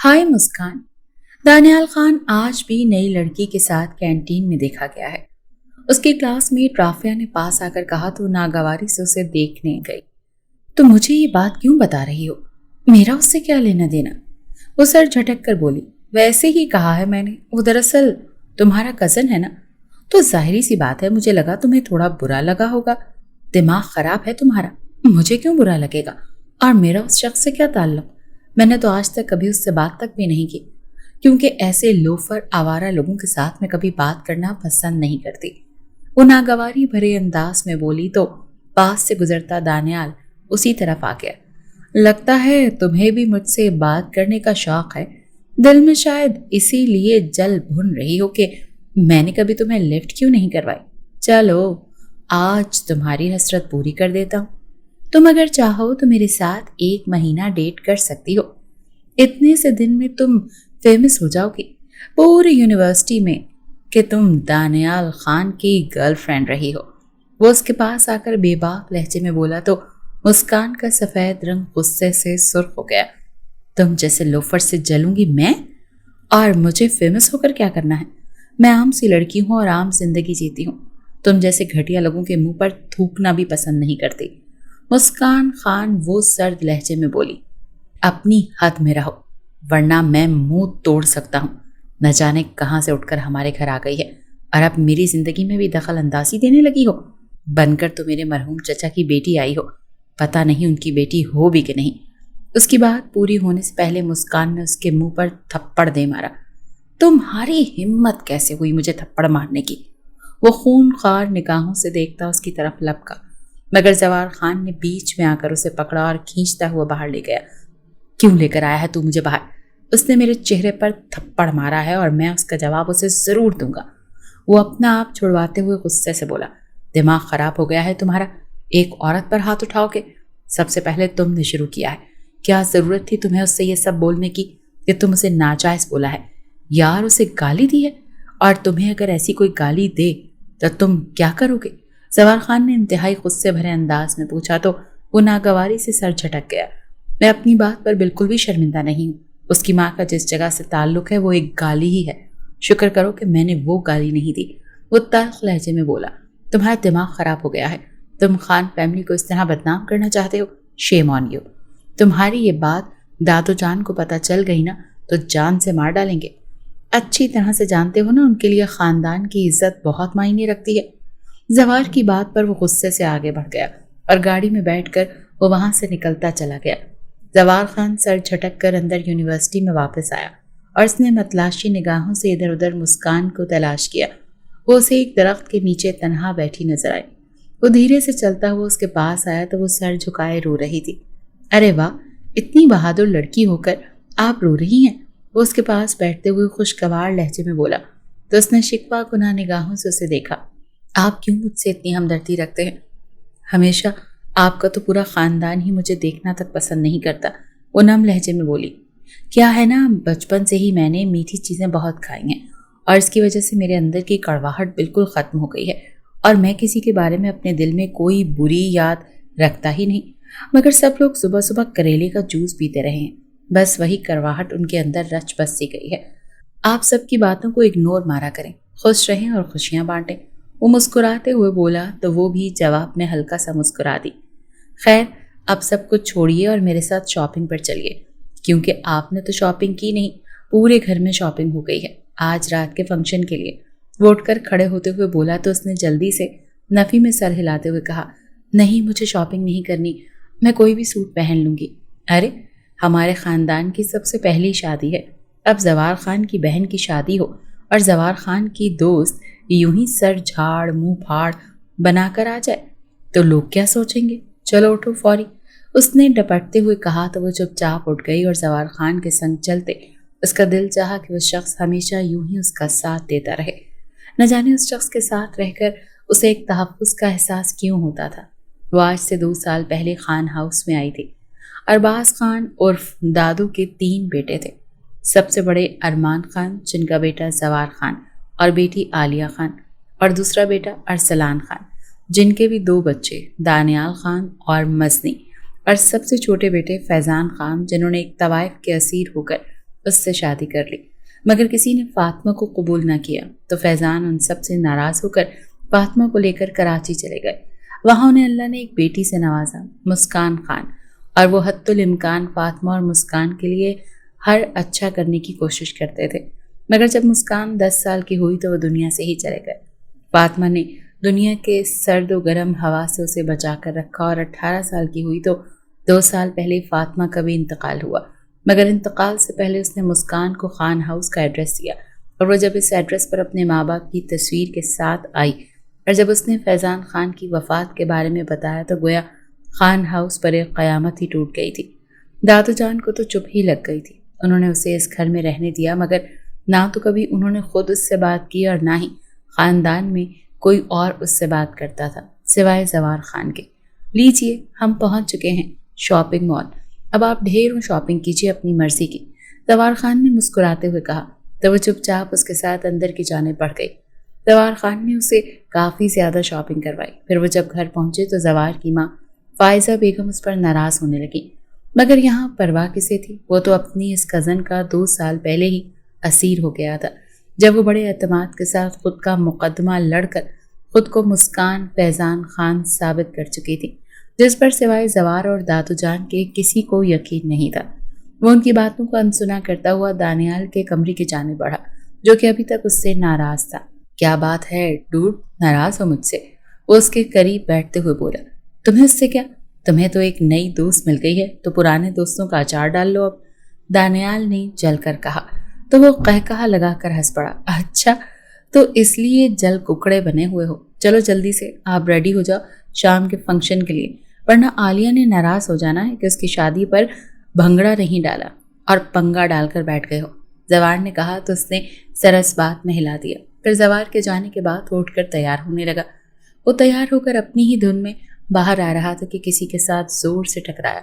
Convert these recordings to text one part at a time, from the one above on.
ہائے مسکان، دانیال خان آج بھی نئی لڑکی کے ساتھ کینٹین میں دیکھا گیا ہے۔ اس کی کلاس میٹ رافیہ نے پاس آ کر کہا تو ناگواری سے اسے دیکھنے گئی۔ تو مجھے یہ بات کیوں بتا رہی ہو؟ میرا اس سے کیا لینا دینا؟ وہ سر جھٹک کر بولی، ویسے ہی کہا ہے میں نے، وہ دراصل تمہارا کزن ہے نا؟ تو ظاہری سی بات ہے، مجھے لگا تمہیں تھوڑا برا لگا ہوگا۔ دماغ خراب ہے تمہارا؟ مجھے کیوں برا لگے گا؟ اور میرا اس شخص سے کیا تعلق؟ میں نے تو آج تک کبھی اس سے بات تک بھی نہیں کی، کیونکہ ایسے لوفر آوارہ لوگوں کے ساتھ میں کبھی بات کرنا پسند نہیں کرتی۔ وہ ناگواری بھرے انداز میں بولی تو پاس سے گزرتا دانیال اسی طرف آ گیا۔ لگتا ہے تمہیں بھی مجھ سے بات کرنے کا شوق ہے، دل میں شاید اسی لیے جل بھن رہی ہو کہ میں نے کبھی تمہیں لفٹ کیوں نہیں کروائی۔ چلو آج تمہاری حسرت پوری کر دیتا ہوں، تم اگر چاہو تو میرے ساتھ 1 مہینہ ڈیٹ کر سکتی ہو۔ اتنے سے دن میں تم فیمس ہو جاؤ گی پوری یونیورسٹی میں کہ تم دانیال خان کی گرل فرینڈ رہی ہو۔ وہ اس کے پاس آ کر بے باک لہجے میں بولا تو مسکان کا سفید رنگ غصے سے سرخ ہو گیا۔ تم جیسے لوفر سے جلوں گی میں؟ اور مجھے فیمس ہو کر کیا کرنا ہے؟ میں عام سی لڑکی ہوں اور عام زندگی جیتی ہوں، تم جیسے گھٹیا لوگوں کے منہ پر تھوکنا بھی پسند نہیں کرتی۔ مسکان خان وہ سرد لہجے میں بولی، اپنی حد میں رہو ورنہ میں منہ توڑ سکتا ہوں۔ نہ جانے کہاں سے اٹھ کر ہمارے گھر آ گئی ہے اور اب میری زندگی میں بھی دخل اندازی دینے لگی ہو۔ بن کر تو میرے مرحوم چچا کی بیٹی آئی ہو، پتہ نہیں ان کی بیٹی ہو بھی کہ نہیں۔ اس کی بات پوری ہونے سے پہلے مسکان نے اس کے منہ پر تھپڑ دے مارا۔ تمہاری ہمت کیسے ہوئی مجھے تھپڑ مارنے کی؟ وہ خون خوار نگاہوں سے دیکھتا اس کی طرف لپکا، مگر زوار خان نے بیچ میں آ کر اسے پکڑا اور کھینچتا ہوا باہر لے گیا۔ کیوں لے کر آیا ہے تو مجھے باہر؟ اس نے میرے چہرے پر تھپڑ مارا ہے اور میں اس کا جواب اسے ضرور دوں گا۔ وہ اپنا آپ چھڑواتے ہوئے غصے سے بولا، دماغ خراب ہو گیا ہے تمہارا؟ ایک عورت پر ہاتھ اٹھاؤ گے؟ سب سے پہلے تم نے شروع کیا ہے، کیا ضرورت تھی تمہیں اس سے یہ سب بولنے کی کہ تم اسے ناجائز بولا ہے؟ یار اسے گالی دی ہے، اور تمہیں اگر ایسی کوئی گالی دے تو تم کیا کرو گے؟ زوار خان نے انتہائی غصے بھرے انداز میں پوچھا تو وہ ناگواری سے سر جھٹک گیا۔ میں اپنی بات پر بالکل بھی شرمندہ نہیں ہوں۔ اس کی ماں کا جس جگہ سے تعلق ہے وہ ایک گالی ہی ہے، شکر کرو کہ میں نے وہ گالی نہیں دی۔ وہ تلخ لہجے میں بولا، تمہارا دماغ خراب ہو گیا ہے، تم خان فیملی کو اس طرح بدنام کرنا چاہتے ہو؟ شیم آن یو۔ تمہاری یہ بات دادو جان کو پتہ چل گئی نا تو جان سے مار ڈالیں گے۔ اچھی طرح سے جانتے ہو نا ان کے لیے خاندان کی عزت بہت معنی رکھتی ہے۔ زوار کی بات پر وہ غصے سے آگے بڑھ گیا اور گاڑی میں بیٹھ کر وہ وہاں سے نکلتا چلا گیا۔ زوار خان سر جھٹک کر اندر یونیورسٹی میں واپس آیا اور اس نے متلاشی نگاہوں سے ادھر ادھر مسکان کو تلاش کیا۔ وہ اسے ایک درخت کے نیچے تنہا بیٹھی نظر آئی۔ وہ دھیرے سے چلتا ہوا اس کے پاس آیا تو وہ سر جھکائے رو رہی تھی۔ ارے واہ، اتنی بہادر لڑکی ہو کر آپ رو رہی ہیں؟ وہ اس کے پاس بیٹھتے ہوئے خوشگوار لہجے میں بولا تو اس نے شکوہ گناہ نگاہوں سے اسے دیکھا۔ آپ کیوں مجھ سے اتنی ہمدردی رکھتے ہیں؟ ہمیشہ آپ کا تو پورا خاندان ہی مجھے دیکھنا تک پسند نہیں کرتا، وہ نم لہجے میں بولی۔ کیا ہے نا، بچپن سے ہی میں نے میٹھی چیزیں بہت کھائی ہیں اور اس کی وجہ سے میرے اندر کی کڑواہٹ بالکل ختم ہو گئی ہے اور میں کسی کے بارے میں اپنے دل میں کوئی بری یاد رکھتا ہی نہیں، مگر سب لوگ صبح صبح کریلے کا جوس پیتے رہے ہیں، بس وہی کڑواہٹ ان کے اندر رچ بس سی گئی ہے۔ آپ سب کی باتوں کو اگنور مارا کریں، خوش رہیں اور خوشیاں بانٹیں۔ وہ مسکراتے ہوئے بولا تو وہ بھی جواب میں ہلکا سا مسکرا دی۔ خیر اب سب کچھ چھوڑیے اور میرے ساتھ شاپنگ پر چلیے، کیونکہ آپ نے تو شاپنگ کی نہیں، پورے گھر میں شاپنگ ہو گئی ہے آج رات کے فنکشن کے لیے۔ وہ اٹھ کر کھڑے ہوتے ہوئے بولا تو اس نے جلدی سے نفی میں سر ہلاتے ہوئے کہا، نہیں مجھے شاپنگ نہیں کرنی، میں کوئی بھی سوٹ پہن لوں گی۔ ارے ہمارے خاندان کی سب سے پہلی شادی ہے، اب زوار خان کی بہن کی شادی ہو اور زوار خان کی دوست یوں ہی سر جھاڑ منہ پھاڑ بنا کر آ جائے تو لوگ کیا سوچیں گے؟ چلو اٹھو فوری، اس نے ڈپٹتے ہوئے کہا تو وہ چپ چاپ اٹھ گئی اور زوار خان کے سنگ چلتے اس کا دل چاہا کہ وہ شخص ہمیشہ یوں ہی اس کا ساتھ دیتا رہے۔ نہ جانے اس شخص کے ساتھ رہ کر اسے ایک تحفظ کا احساس کیوں ہوتا تھا۔ وہ آج سے 2 سال پہلے خان ہاؤس میں آئی تھی۔ ارباز خان عرف دادو کے 3 بیٹے تھے۔ سب سے بڑے ارمان خان جن کا بیٹا زوار خان اور بیٹی عالیہ خان، اور دوسرا بیٹا ارسلان خان جن کے بھی 2 بچے دانیال خان اور مزنی، اور سب سے چھوٹے بیٹے فیضان خان جنہوں نے ایک طوائف کے اسیر ہو کر اس سے شادی کر لی، مگر کسی نے فاطمہ کو قبول نہ کیا تو فیضان ان سب سے ناراض ہو کر فاطمہ کو لے کر کراچی چلے گئے۔ وہاں انہیں اللہ نے ایک بیٹی سے نوازا، مسکان خان، اور وہ حتی الامکان فاطمہ اور مسکان کے لیے ہر اچھا کرنے کی کوشش کرتے تھے، مگر جب مسکان 10 سال کی ہوئی تو وہ دنیا سے ہی چلے گئے۔ فاطمہ نے دنیا کے سرد و گرم ہوا سے اسے بچا کر رکھا، اور 18 سال کی ہوئی تو 2 سال پہلے فاطمہ کا بھی انتقال ہوا، مگر انتقال سے پہلے اس نے مسکان کو خان ہاؤس کا ایڈریس دیا، اور وہ جب اس ایڈریس پر اپنے ماں باپ کی تصویر کے ساتھ آئی اور جب اس نے فیضان خان کی وفات کے بارے میں بتایا تو گویا خان ہاؤس پر ایک قیامت ہی ٹوٹ گئی تھی۔ دادو جان کو تو چپ ہی لگ گئی تھی۔ انہوں نے اسے اس گھر میں رہنے دیا، مگر نہ تو کبھی انہوں نے خود اس سے بات کی اور نہ ہی خاندان میں کوئی اور اس سے بات کرتا تھا سوائے زوار خان کے۔ لیجئے، ہم پہنچ چکے ہیں شاپنگ مال، اب آپ ڈھیروں شاپنگ کیجئے اپنی مرضی کی، زوار خان نے مسکراتے ہوئے کہا تو وہ چپ چاپ اس کے ساتھ اندر کی جانب بڑھ گئی۔ زوار خان نے اسے کافی زیادہ شاپنگ کروائی۔ پھر وہ جب گھر پہنچے تو زوار کی ماں فائزہ بیگم اس پر ناراض ہونے لگی، مگر یہاں پرواہ کسے تھی؟ وہ تو اپنی اس کزن کا 2 سال پہلے ہی اسیر ہو گیا تھا، جب وہ بڑے اعتماد کے ساتھ خود کا مقدمہ لڑ کر خود کو مسکان فیضان خان ثابت کر چکی تھی، جس پر سوائے زوار اور دادو جان کے کسی کو یقین نہیں تھا۔ وہ ان کی باتوں کو انسنا کرتا ہوا دانیال کے کمرے کی جانب بڑھا، جو کہ ابھی تک اس سے ناراض تھا۔ کیا بات ہے ڈوڈ، ناراض ہو مجھ سے؟ وہ اس کے قریب بیٹھتے ہوئے بولا۔ تمہیں اس سے کیا؟ تمہیں تو ایک نئی دوست مل گئی ہے تو پرانے دوستوں کا اچار ڈال لو اب، دانیال نے جل کر کہا تو وہ قہقہا لگا کر ہنس پڑا۔ اچھا، تو اس لیے جل ککڑے بنے ہوئے ہو؟ چلو جلدی سے آپ ریڈی ہو جاؤ شام کے فنکشن کے لیے، ورنہ عالیہ نے ناراض ہو جانا ہے کہ اس کی شادی پر بھنگڑا نہیں ڈالا اور پنگا ڈال کر بیٹھ گئے ہو۔ زوار نے کہا تو اس نے سر اس بات میں ہلا دیا۔ پھر زوار کے جانے کے بعد اٹھ کر تیار ہونے لگا۔ وہ تیار ہو کر اپنی ہی دھن میں باہر آ رہا تھا کہ کسی کے ساتھ زور سے ٹکرایا۔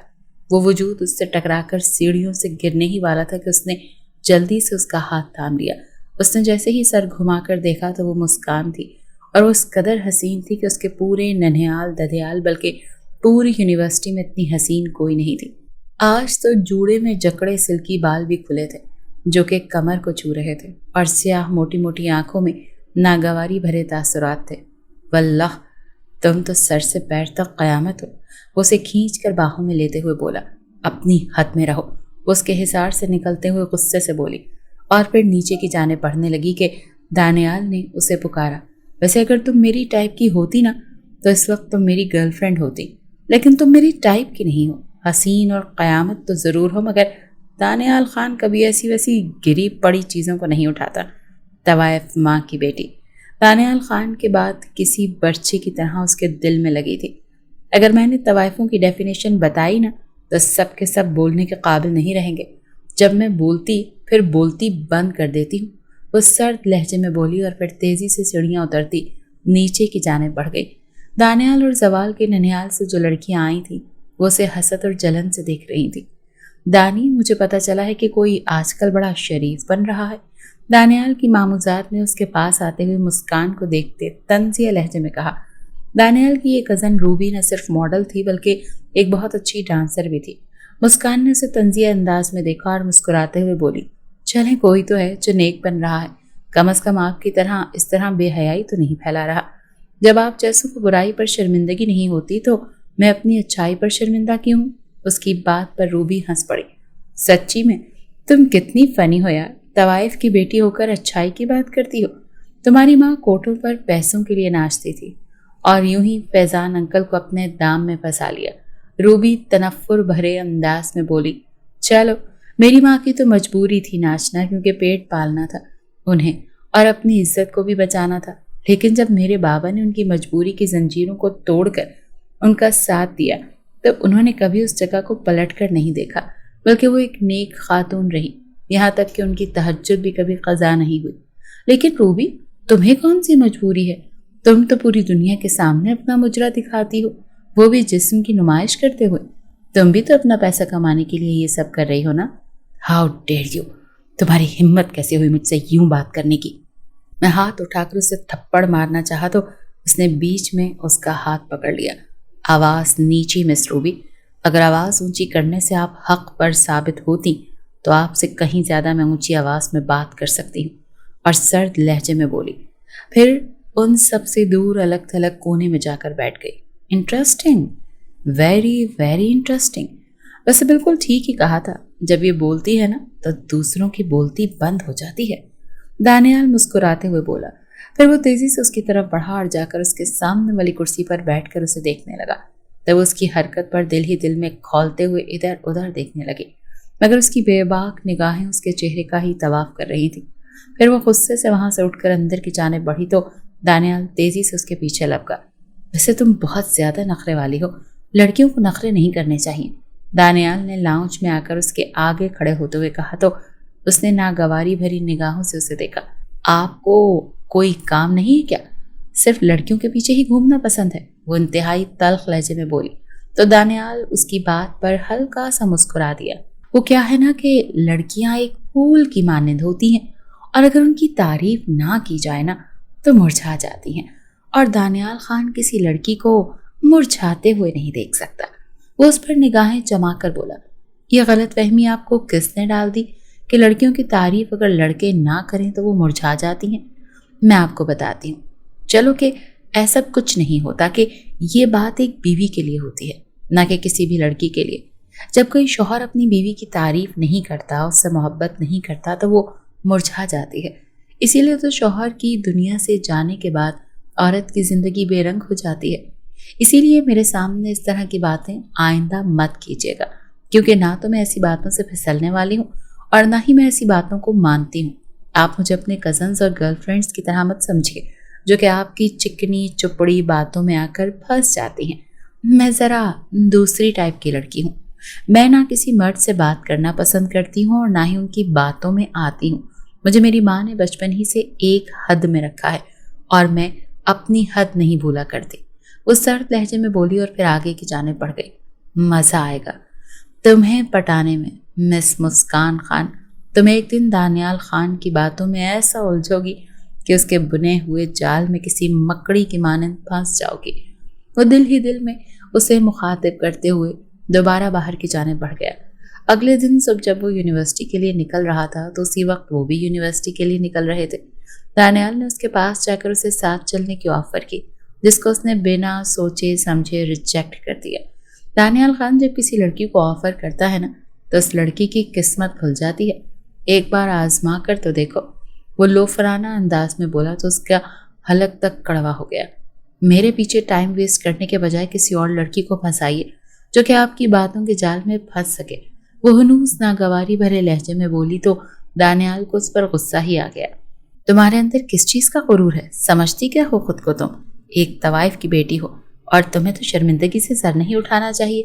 وہ وجود اس سے ٹکرا کر سیڑھیوں سے گرنے ہی والا تھا کہ اس نے جلدی سے اس کا ہاتھ تھام لیا۔ اس نے جیسے ہی سر گھما کر دیکھا تو وہ مسکان تھی، اور وہ اس قدر حسین تھی کہ اس کے پورے ننھیال ددھیال بلکہ پوری یونیورسٹی میں اتنی حسین کوئی نہیں تھی۔ آج تو جوڑے میں جکڑے سلکی بال بھی کھلے تھے جو کہ کمر کو چھو رہے تھے، اور سیاہ موٹی موٹی آنکھوں میں ناگواری بھرے تاثرات تھے۔ واللہ تم تو سر سے پیر تک قیامت ہو، وہ اسے کھینچ کر باہوں میں لیتے ہوئے بولا۔ اپنی حد میں رہو، وہ اس کے حصار سے نکلتے ہوئے غصے سے بولی، اور پھر نیچے کی جانب بڑھنے لگی کہ دانیال نے اسے پکارا۔ ویسے اگر تم میری ٹائپ کی ہوتی نا تو اس وقت تم میری گرل فرینڈ ہوتی، لیکن تم میری ٹائپ کی نہیں ہو۔ حسین اور قیامت تو ضرور ہو، مگر دانیال خان کبھی ایسی ویسی گری پڑی چیزوں کو نہیں اٹھاتا۔ طوائف ماں کی بیٹی دانیال خان کے بعد کسی برچے کی طرح اس کے دل میں لگی تھی۔ اگر میں نے طوائفوں کی ڈیفینیشن بتائی نا تو سب کے سب بولنے کے قابل نہیں رہیں گے۔ جب میں بولتی پھر بولتی بند کر دیتی ہوں، وہ سرد لہجے میں بولی، اور پھر تیزی سے سیڑھیاں اترتی نیچے کی جانب بڑھ گئی۔ دانیال اور زوال کے ننھیال سے جو لڑکیاں آئی تھیں وہ اسے حسد اور جلن سے دیکھ رہی تھیں۔ دانی، مجھے پتہ چلا ہے کہ کوئی آج کل بڑا شریف بن رہا ہے، دانیال کی ماموزاد نے اس کے پاس آتے ہوئے مسکان کو دیکھتے طنزیہ لہجے میں کہا۔ دانیال کی یہ کزن روبی نہ صرف ماڈل تھی بلکہ ایک بہت اچھی ڈانسر بھی تھی۔ مسکان نے اسے طنزیہ انداز میں دیکھا اور مسکراتے ہوئے بولی، چلیں کوئی تو ہے جو نیک بن رہا ہے، کم از کم آپ کی طرح اس طرح بے حیائی تو نہیں پھیلا رہا۔ جب آپ جیسوں کو برائی پر شرمندگی نہیں ہوتی تو میں اپنی اچھائی پر شرمندہ کیوں ہوں؟ اس کی بات پر روبی ہنس پڑی۔ سچی میں تم کتنی فنی ہو یار، طوائف کی بیٹی ہو کر اچھائی کی بات کرتی ہو۔ تمہاری ماں کوٹوں پر پیسوں کے لیے ناچتی تھی اور یوں ہی فیضان انکل کو اپنے دام میں پھنسا لیا۔ روبی تنفر بھرے انداز میں بولی، چلو میری ماں کی تو مجبوری تھی ناچنا، کیونکہ پیٹ پالنا تھا انہیں اور اپنی عزت کو بھی بچانا تھا، لیکن جب میرے بابا نے ان کی مجبوری کی زنجیروں کو توڑ کر ان کا ساتھ دیا تو انہوں نے کبھی اس جگہ کو پلٹ کر نہیں دیکھا، بلکہ وہ ایک نیک خاتون رہی، یہاں تک کہ ان کی تہجد بھی کبھی قضا نہیں ہوئی۔ لیکن روبی، تمہیں کون سی مجبوری ہے؟ تم تو پوری دنیا کے سامنے اپنا مجرا دکھاتی ہو، وہ بھی جسم کی نمائش کرتے ہوئے۔ تم بھی تو اپنا پیسہ کمانے کے لیے یہ سب کر رہی ہو نا؟ ہاؤ ڈیئر یو، تمہاری ہمت کیسے ہوئی مجھ سے یوں بات کرنے کی؟ میں ہاتھ اٹھا کر اسے تھپڑ مارنا چاہا تو اس نے بیچ میں اس کا ہاتھ پکڑ لیا۔ آواز نیچی مس روبی، اگر آواز اونچی کرنے سے آپ حق پر ثابت ہوتی تو آپ سے کہیں زیادہ میں اونچی آواز میں بات کر سکتی ہوں، اور سرد لہجے میں بولی۔ پھر ان سب سے دور الگ تھلگ کونے میں جا کر بیٹھ گئی۔ Interesting, very very interesting. ویسے بالکل ٹھیک ہی کہا تھا، جب یہ بولتی ہے نا تو دوسروں کی بولتی بند ہو جاتی ہے، دانیال مسکراتے ہوئے بولا۔ پھر وہ تیزی سے اس کی طرف بڑھا اور جا کر اس کے سامنے والی کرسی پر بیٹھ کر اسے دیکھنے لگا۔ تب وہ اس کی حرکت پر دل ہی دل میں کھولتے ہوئے ادھر ادھر دیکھنے لگی، مگر اس کی بے باک نگاہیں اس کے چہرے کا ہی طواف کر رہی تھی۔ پھر وہ غصے سے وہاں سے اٹھ کر اندر کی جانب بڑھی تو دانیال تیزی سے اس کے پیچھے لپکا۔ ویسے تم بہت زیادہ نخرے والی ہو، لڑکیوں کو نخرے نہیں کرنے چاہیے، دانیال نے لاؤنج میں آ کر اس کے آگے کھڑے ہوتے ہوئے کہا تو اس نے ناگواری بھری نگاہوں سے اسے دیکھا۔ آپ کو کوئی کام نہیں ہے کیا؟ صرف لڑکیوں کے پیچھے ہی گھومنا پسند ہے؟ وہ انتہائی تلخ لہجے میں بولی تو دانیال اس کی بات پر ہلکا سا مسکرا دیا۔ وہ کیا ہے نا کہ لڑکیاں ایک پھول کی مانند ہوتی ہیں، اور اگر ان کی تعریف نہ کی جائے نا تو مرجھا جاتی ہیں، اور دانیال خان کسی لڑکی کو مرجھاتے ہوئے نہیں دیکھ سکتا۔ وہ اس پر نگاہیں جما کر بولا، یہ غلط فہمی آپ کو کس نے ڈال دی کہ لڑکیوں کی تعریف اگر لڑکے نہ کریں تو وہ مرجھا جاتی ہیں؟ میں آپ کو بتاتی ہوں، چلو کہ ایسا کچھ نہیں ہوتا کہ یہ بات ایک بیوی کے لیے ہوتی ہے، نہ کہ کسی بھی لڑکی کے لیے۔ جب کوئی شوہر اپنی بیوی کی تعریف نہیں کرتا، اس سے محبت نہیں کرتا تو وہ مرجھا جاتی ہے۔ اسی لیے تو شوہر کی دنیا سے جانے کے بعد عورت کی زندگی بے رنگ ہو جاتی ہے۔ اسی لیے میرے سامنے اس طرح کی باتیں آئندہ مت کیجیے گا، کیونکہ نہ تو میں ایسی باتوں سے پھسلنے والی ہوں اور نہ ہی میں ایسی باتوں کو مانتی ہوں۔ آپ مجھے اپنے کزنز اور گرل فرینڈز کی طرح مت سمجھیے جو کہ آپ کی چکنی چپڑی باتوں میں آ کر پھنس جاتی ہیں۔ میں ذرا دوسری ٹائپ کی لڑکی ہوں۔ میں نہ کسی مرد سے بات کرنا پسند کرتی ہوں اور نہ ہی ان کی باتوں میں آتی ہوں۔ مجھے میری ماں نے بچپن ہی سے ایک حد میں رکھا ہے اور میں اپنی حد نہیں بھولا کرتی۔ وہ سرد لہجے میں بولی اور پھر آگے کی جانب بڑھ گئی۔ مزہ آئے گا تمہیں پٹانے میں مس مسکان خان۔ تم ایک دن دانیال خان کی باتوں میں ایسا الجھو گی کہ اس کے بنے ہوئے جال میں کسی مکڑی کی مانند پھنس جاؤ گی۔ وہ دل ہی دل میں اسے مخاطب کرتے ہوئے دوبارہ باہر کی جانب بڑھ گیا۔ اگلے دن صبح جب وہ یونیورسٹی کے لیے نکل رہا تھا تو اسی وقت وہ بھی یونیورسٹی کے لیے نکل رہے تھے۔ دانیال نے اس کے پاس جا کر اسے ساتھ چلنے کی آفر کی، جس کو اس نے بنا سوچے سمجھے ریجیکٹ کر دیا۔ دانیال خان جب کسی لڑکی کو آفر کرتا ہے نا تو اس لڑکی کی قسمت کھل جاتی ہے۔ ایک بار آزما کر تو دیکھو، وہ لوفرانہ انداز میں بولا تو اس کا حلق تک کڑوا ہو گیا۔ میرے پیچھے ٹائم ویسٹ کرنے کے بجائے کسی اور لڑکی کو پھنسائیے جو کہ آپ کی باتوں کے جال میں پھنس سکے، وہ ہنوز ناگواری بھرے لہجے میں بولی تو دانیال کو اس پر غصہ ہی آ گیا۔ تمہارے اندر کس چیز کا غرور ہے؟ سمجھتی کیا ہو خود کو؟ تم ایک طوائف کی بیٹی ہو اور تمہیں تو شرمندگی سے سر نہیں اٹھانا چاہیے۔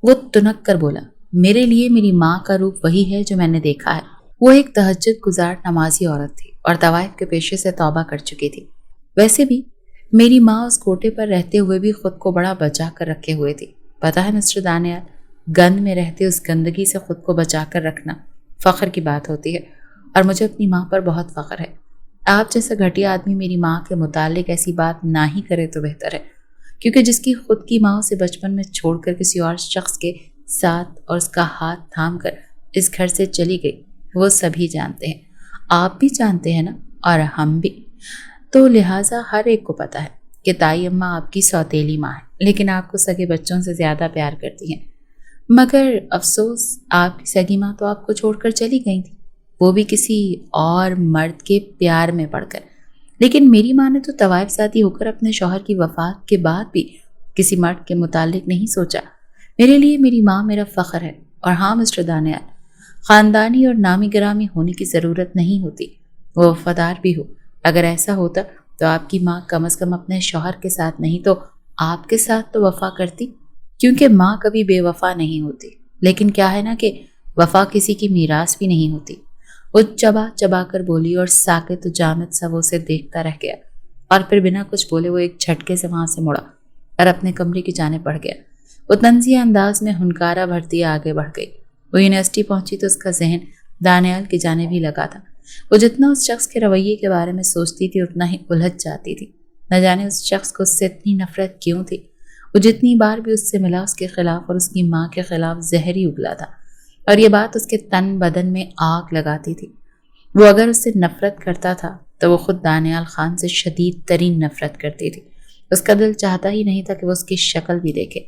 وہ تنک کر بولا، میرے لیے میری ماں کا روپ وہی ہے جو میں نے دیکھا ہے۔ وہ ایک تہجد گزار نمازی عورت تھی اور طوائف کے پیشے سے توبہ کر چکی تھی۔ ویسے بھی میری ماں اس کوٹے پر رہتے ہوئے بھی خود کو بڑا بچا کر رکھے ہوئے تھی۔ پتہ ہے مسٹر دانیال، گند میں رہتے اس گندگی سے خود کو بچا کر رکھنا فخر کی بات ہوتی ہے، اور مجھے اپنی ماں پر بہت فخر ہے۔ آپ جیسا گھٹیا آدمی میری ماں کے متعلق ایسی بات نہ ہی کرے تو بہتر ہے، کیونکہ جس کی خود کی ماں اسے بچپن میں چھوڑ کر کسی اور شخص کے ساتھ اور اس کا ہاتھ تھام کر اس گھر سے چلی گئی، وہ سبھی جانتے ہیں، آپ بھی جانتے ہیں نا، اور ہم بھی۔ تو لہٰذا ہر ایک کو پتہ ہے کہ تائی اماں آپ کی سوتیلی ماں ہے، لیکن آپ کو سگے بچوں سے زیادہ پیار کرتی ہیں۔ مگر افسوس آپ کی سگی ماں تو آپ کو چھوڑ کر چلی گئی تھی، وہ بھی کسی اور مرد کے پیار میں پڑ کر۔ لیکن میری ماں نے تو طوائف ذاتی ہو کر اپنے شوہر کی وفات کے بعد بھی کسی مرد کے متعلق نہیں سوچا۔ میرے لیے میری ماں میرا فخر ہے۔ اور ہاں مسٹر دانیال، خاندانی اور نامی گرامی ہونے کی ضرورت نہیں ہوتی، وہ وفادار بھی ہو۔ اگر ایسا ہوتا تو آپ کی ماں کم از کم اپنے شوہر کے ساتھ نہیں تو آپ کے ساتھ تو وفا کرتی، کیونکہ ماں کبھی بے وفا نہیں ہوتی۔ لیکن کیا ہے نا کہ وفا کسی کی میراث بھی نہیں ہوتی۔ وہ چبا چبا کر بولی اور ساکت و جامد سا وہ اسے دیکھتا رہ گیا، اور پھر بنا کچھ بولے وہ ایک جھٹکے سے وہاں سے مڑا اور اپنے کمرے کی جانب بڑھ گیا۔ وہ طنزیہ انداز میں ہنکارا بھرتی آگے بڑھ گئی۔ وہ یونیورسٹی پہنچی تو اس کا ذہن دانیال کی جانب ہی لگا تھا۔ وہ جتنا اس شخص کے رویے کے بارے میں سوچتی تھی اتنا ہی الجھ جاتی تھی۔ نہ جانے اس شخص کو اس سے اتنی نفرت کیوں تھی۔ وہ جتنی بار بھی اس سے ملا اس کے خلاف اور اس کی ماں کے خلاف زہر ہی اگلا تھا، اور یہ بات اس کے تن بدن میں آگ لگاتی تھی۔ وہ اگر اس سے نفرت کرتا تھا تو وہ خود دانیال خان سے شدید ترین نفرت کرتی تھی۔ اس کا دل چاہتا ہی نہیں تھا کہ وہ اس کی شکل بھی دیکھے،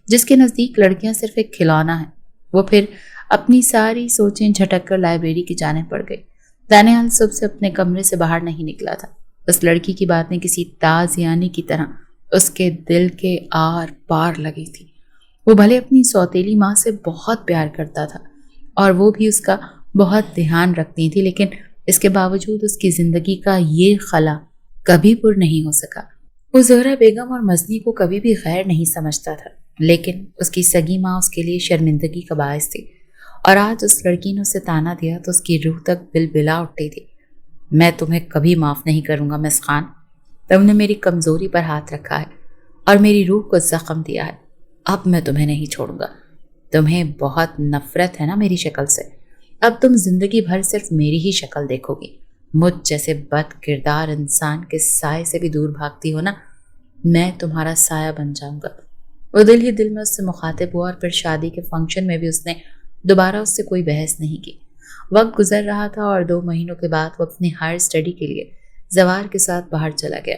جس کے نزدیک لڑکیاں صرف ایک کھلونا ہے۔ وہ پھر اپنی ساری سوچیں جھٹک کر لائبریری کی جانب بڑھ گئی۔ دانیال صبح سے اپنے کمرے سے باہر نہیں نکلا تھا۔ اس لڑکی کی باتیں کسی تازیانی کی طرح اس کے دل کے آر پار لگی تھی۔ وہ بھلے اپنی سوتیلی ماں سے بہت پیار کرتا تھا اور وہ بھی اس کا بہت دھیان رکھتی تھی، لیکن اس کے باوجود اس کی زندگی کا یہ خلا کبھی پر نہیں ہو سکا۔ وہ زہرا بیگم اور مزنی کو کبھی بھی غیر نہیں سمجھتا تھا، لیکن اس کی سگی ماں اس کے لیے شرمندگی کا باعث تھی، اور آج اس لڑکی نے اسے تانا دیا تو اس کی روح تک بلبلا اٹھتی تھی۔ میں تمہیں کبھی معاف نہیں کروں گا مس خان۔ تم نے میری کمزوری پر ہاتھ رکھا ہے اور میری روح کو زخم دیا ہے۔ اب میں تمہیں نہیں چھوڑوں گا۔ تمہیں بہت نفرت ہے نا میری شکل سے؟ اب تم زندگی بھر صرف میری ہی شکل دیکھو گی۔ مجھ جیسے بد کردار انسان کے سائے سے بھی دور بھاگتی ہو نا، میں تمہارا سایہ بن جاؤں گا۔ وہ دل ہی دل میں اس سے مخاطب ہوا، اور پھر شادی کے فنکشن میں بھی اس نے دوبارہ اس سے کوئی بحث نہیں کی۔ وقت گزر رہا تھا اور 2 مہینوں کے بعد وہ اپنی ہائر اسٹڈی کے لیے زوار کے ساتھ باہر چلا گیا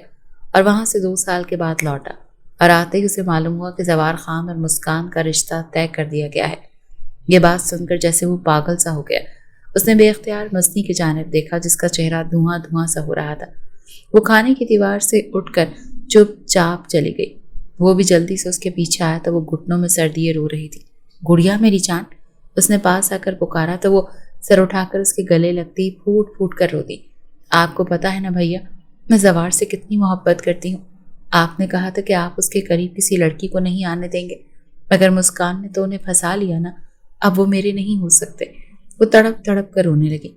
اور وہاں سے 2 سال کے بعد لوٹا، اور آتے ہی اسے معلوم ہوا کہ زوار خان اور مسکان کا رشتہ طے کر دیا گیا ہے۔ یہ بات سن کر جیسے وہ پاگل سا ہو گیا۔ اس نے بے اختیار مزنی کی جانب دیکھا جس کا چہرہ دھواں دھواں سا ہو رہا تھا۔ وہ کھانے کی دیوار سے اٹھ کر چپ چاپ چلی گئی۔ وہ بھی جلدی سے اس کے پیچھے آیا تو وہ گھٹنوں میں سر دیے رو رہی تھی۔ گڑیا میری جان، اس نے پاس آ کر پکارا تو وہ سر اٹھا کر اس کے گلے لگتی پھوٹ پھوٹ کر رو دی۔ آپ کو پتا ہے نا بھیا، میں زوار سے کتنی محبت کرتی ہوں۔ آپ نے کہا تھا کہ آپ اس کے قریب کسی لڑکی کو نہیں آنے دیں گے، مگر مسکان نے تو انہیں پھنسا لیا نا، اب وہ میرے نہیں ہو سکتے۔ وہ تڑپ تڑپ کر رونے لگی۔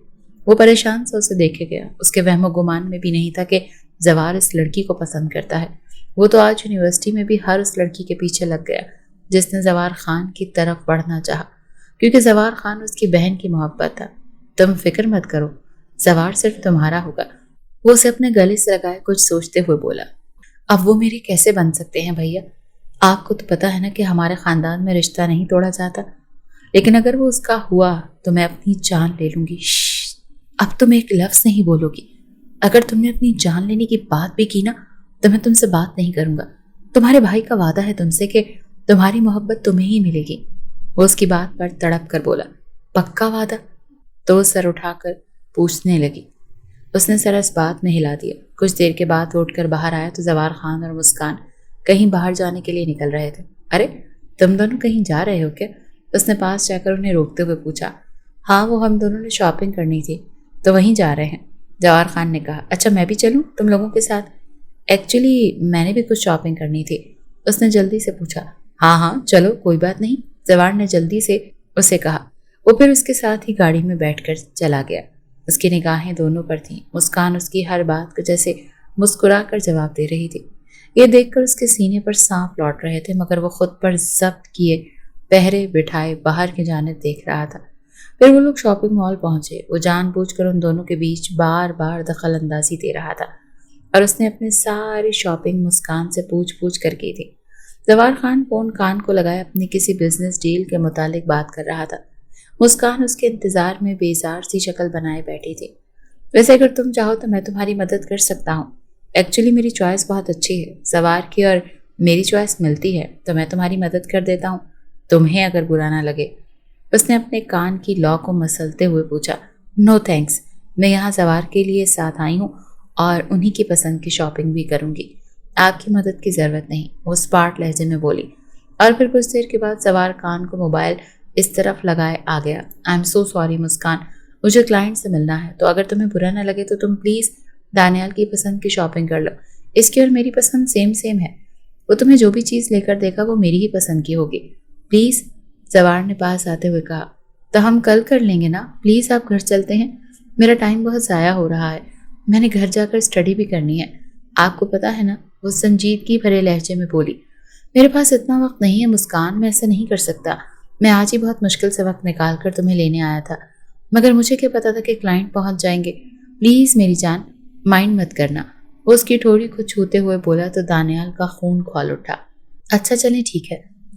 وہ پریشان سے اسے دیکھے گیا۔ اس کے وہم و گمان میں بھی نہیں تھا کہ زوار اس لڑکی کو پسند کرتا ہے۔ وہ تو آج یونیورسٹی میں بھی ہر اس لڑکی کے پیچھے لگ گیا جس نے زوار خان کی طرف بڑھنا چاہا، کیونکہ زوار خان اس کی بہن کی محبت تھا۔ تم فکر مت کرو، زوار صرف تمہارا ہوگا۔ وہ اسے اپنے گلے سے لگائے کچھ سوچتے ہوئے بولا، اب وہ میرے کیسے بن سکتے ہیں بھیا؟ آپ کو تو پتا ہے نا کہ ہمارے خاندان میں رشتہ نہیں توڑا جاتا، لیکن اگر وہ اس کا ہوا تو میں اپنی جان لے لوں گی۔ اب تم ایک لفظ نہیں بولو گی۔ اگر تم نے اپنی جان لینے کی بات بھی کی نا تو میں تم سے بات نہیں کروں گا۔ تمہارے بھائی کا وعدہ ہے تم سے کہ تمہاری محبت تمہیں ہی ملے گی۔ وہ اس کی بات پر تڑپ کر بولا، پکا وعدہ؟ تو وہ سر اٹھا کر پوچھنے لگی۔ اس نے سر اس بات میں ہلا دیا۔ کچھ دیر کے بعد اٹھ کر باہر آیا تو زوار خان اور مسکان کہیں باہر جانے کے لیے نکل رہے تھے۔ ارے تم دونوں کہیں جا رہے ہو کیا؟ اس نے پاس جا کر انہیں روکتے ہوئے پوچھا۔ ہاں، وہ ہم دونوں نے شاپنگ کرنی تھی تو وہیں جا رہے ہیں، زوار خان نے کہا۔ اچھا میں بھی چلوں تم لوگوں کے ساتھ؟ ایکچولی میں نے بھی کچھ شاپنگ کرنی تھی، اس نے جلدی سے پوچھا۔ ہاں ہاں چلو کوئی بات نہیں، زوار نے جلدی سے اسے کہا۔ وہ پھر اس کے ساتھ ہی گاڑی میں بیٹھ کر چلا گیا۔ اس کی نگاہیں دونوں پر تھیں۔ مسکان اس کی ہر بات کو جیسے مسکرا کر جواب دے رہی تھی۔ یہ دیکھ کر اس کے سینے پر سانپ لوٹ رہے تھے، مگر وہ خود پر ضبط کیے پہرے بٹھائے باہر کی جانب دیکھ رہا تھا۔ پھر وہ لوگ شاپنگ مال پہنچے۔ وہ جان بوجھ کر ان دونوں کے بیچ بار بار دخل اندازی دے رہا تھا، اور اس نے اپنی ساری شاپنگ مسکان سے پوچھ پوچھ کر کی تھی۔ زوار خان فون کان کو لگائے اپنی کسی بزنس ڈیل کے متعلق بات کر رہا تھا۔ مسکان اس کے انتظار میں بیزار سی شکل بنائے بیٹھی تھی۔ ویسے اگر تم چاہو تو میں تمہاری مدد کر سکتا ہوں۔ ایکچولی میری چوائس بہت اچھی ہے، زوار کی اور میری چوائس ملتی ہے تو میں تمہاری مدد کر دیتا ہوں، تمہیں اگر برا نہ لگے۔ اس نے اپنے کان کی لا کو مسلتے ہوئے پوچھا۔ نو تھینکس، میں یہاں زوار کے لیے ساتھ آئی ہوں اور انہی کی پسند کی شاپنگ بھی کروں گی، آپ کی مدد کی ضرورت نہیں، وہ اسپاٹ لہجے میں بولی۔ اور پھر کچھ دیر کے بعد زوار کان کو موبائل اس طرف لگائے آ گیا۔ آئی ایم سو سوری مسکان، مجھے کلائنٹ سے ملنا ہے، تو اگر تمہیں برا نہ لگے تو تم پلیز دانیال کی پسند کی شاپنگ کر لو، اس کی اور میری پسند سیم ہے، وہ تمہیں جو بھی چیز لے کر دے گا وہ میری ہی پسند کی ہوگی، پلیز، زوار نے پاس آتے ہوئے کہا۔ تو ہم کل کر لیں گے نا، پلیز آپ گھر چلتے ہیں، میرا ٹائم بہت ضائع ہو رہا ہے، میں نے گھر جا کر اسٹڈی بھی کرنی ہے، آپ کو پتا ہے نا، وہ سنجیدگی بھرے لہجے میں بولی۔ میرے پاس اتنا وقت نہیں ہے مسکان، میں ایسا نہیں کر سکتا، میں آج ہی بہت مشکل سے وقت نکال کر تمہیں لینے آیا تھا، مگر مجھے کیا پتا تھا کہ کلائنٹ پہنچ جائیں گے، پلیز میری جان مائنڈ مت کرنا، وہ اس کی ٹھوڑی کو چھوتے ہوئے بولا تو دانیال کا خون کھول اٹھا۔ اچھا چلیں ٹھیک ہے،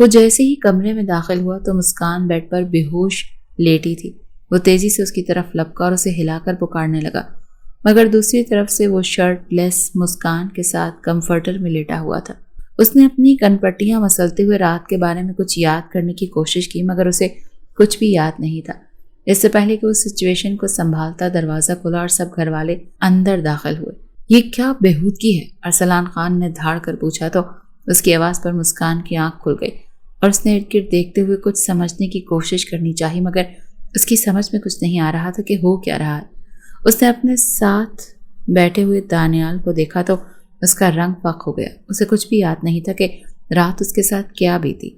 وہ جیسے ہی کمرے میں داخل ہوا تو مسکان بیڈ پر بے ہوش لیٹی تھی۔ وہ تیزی سے اس کی طرف لپکا اور اسے ہلا کر پکارنے لگا، مگر دوسری طرف سے وہ شرٹ لیس مسکان کے ساتھ کمفرٹر میں لیٹا ہوا تھا۔ اس نے اپنی کن پٹیاں مسلتے ہوئے رات کے بارے میں کچھ یاد کرنے کی کوشش کی، مگر اسے کچھ بھی یاد نہیں تھا۔ اس سے پہلے کہ اس سچویشن کو سنبھالتا دروازہ کھلا اور سب گھر والے اندر داخل ہوئے۔ یہ کیا بےہودگی ہے؟ ارسلان خان نے دھاڑ کر پوچھا تو اس کی آواز پر مسکان کی آنکھ کھل گئی اور اس نے ارد گرد دیکھتے ہوئے کچھ سمجھنے کی کوشش کرنی چاہی، مگر اس کی سمجھ میں کچھ نہیں آ رہا تھا کہ ہو کیا رہا ہے۔ اس نے اپنے ساتھ بیٹھے ہوئے دانیال کو دیکھا تو اس کا رنگ فاق ہو گیا۔ اسے کچھ بھی یاد نہیں تھا کہ رات اس کے ساتھ کیا بیتی۔